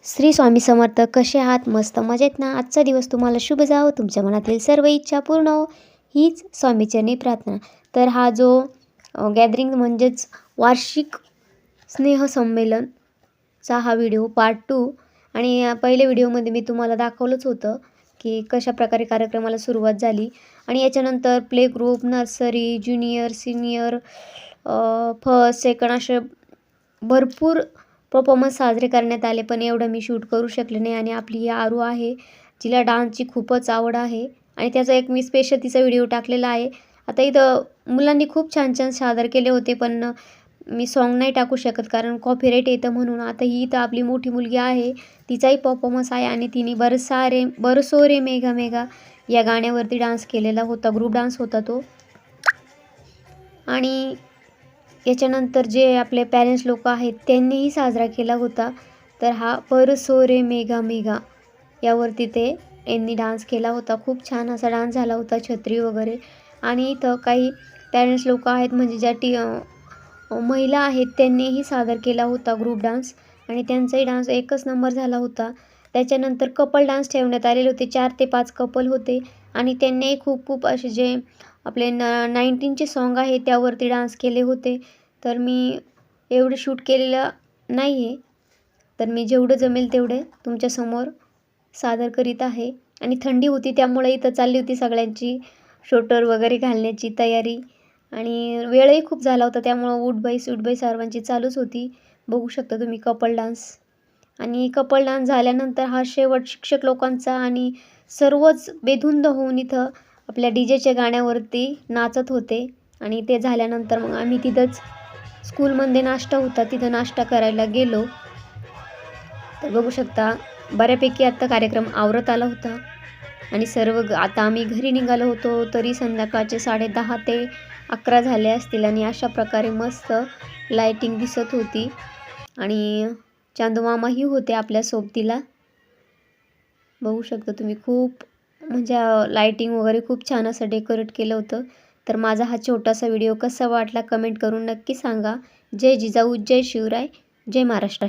श्री स्वामी समर्थ. कसे आहात? मस्त मजेत ना? आजचा दिवस तुम्हाला शुभ जावो, तुमच्या मनातील सर्व इच्छा पूर्ण हो, हीच स्वामीचरणी प्रार्थना. तर हा जो गॅदरिंग म्हणजेच वार्षिक स्नेहसंमेलनचा हा व्हिडिओ पार्ट 2. आणि पहिल्या व्हिडिओमध्ये मी तुम्हाला दाखवलंच होतं की कशाप्रकारे कार्यक्रमाला सुरुवात झाली. आणि याच्यानंतर play group, nursery, junior, senior, first, second असे भरपूर परफॉर्मन्स साजरे करण्यात आले. पण एवढं मी शूट करू शकले नाही. आणि आपली ही आरू आहे, जिला डान्सची खूपच आवड आहे आणि त्याचा एक मी स्पेशल तिचा व्हिडिओ टाकलेला आहे. आता इथं मुलांनी खूप छान छान सादर केले होते, पण मी सॉन्ग नाही टाकू शकत कारण कॉपीराईट येतं म्हणून. आता ही इथं आपली मोठी मुलगी आहे, तिचाही परफॉर्मन्स आहे आणि तिने बरसो रे मेघा मेघा या गाण्यावरती डान्स केलेला होता. ग्रुप डान्स होता तो. आणि याच्यानंतर जे आपले पॅरेंट्स लोक आहेत त्यांनीही साजरा केला होता. तर हा बरसो रे मेघा मेघा यावरती यांनी डान्स केला होता. खूप छान असा डान्स झाला होता, छत्री वगैरे. आणि इथं काही पॅरेंट्स लोक आहेत म्हणजे ज्या महिला आहेत त्यांनीही सादर केला होता ग्रुप डान्स आणि त्यांचाही डान्स एकच नंबर झाला होता. त्याच्यानंतर कपल डान्स ठेवण्यात आलेले होते. 4 ते 5 कपल होते आणि त्यांनी खूप असे जे आपले 19चे सॉन्ग आहे त्यावरती डान्स केले होते. तर मी एवढं शूट केलेलं नाही आहे, तर मी जेवढं जमेल तेवढे तुमच्यासमोर सादर करीत आहे. आणि थंडी होती त्यामुळे इथं चालली होती सगळ्यांची स्वेटर वगैरे घालण्याची तयारी. आणि वेळही खूप झाला होता त्यामुळं उठबाई सुटबाई सर्वांची चालूच होती. बघू शकता तुम्ही कपल डान्स. आणि कपल डान्स झाल्यानंतर हा शेवट शिक्षक लोकांचा आणि सर्वच बेधुंद होऊन इथं आपल्या डीजेच्या गाण्यावरती नाचत होते. आणि ते झाल्यानंतर मग आम्ही तिथंच स्कूलमध्ये नाश्ता होता, तिथं नाश्ता करायला गेलो. तर बघू शकता बऱ्यापैकी आत्ता कार्यक्रम आवरत आला होता आणि आता आम्ही घरी निघालो होतो तरी संध्याकाळचे 10:30 ते 11 झाले असतील. आणि अशा प्रकारे मस्त लाईटिंग दिसत होती आणि चांदूमामाही होते आपल्या सोबतीला. बघू शकता तुम्ही खूप म्हणजे लाईटिंग वगैरे खूप छान असं डेकोरेट केलं होतं. तर माझा हा छोटासा व्हिडिओ कसा वाटला कमेंट करून नक्की सांगा. जय जिजाऊ, जय शिवराय, जय महाराष्ट्र.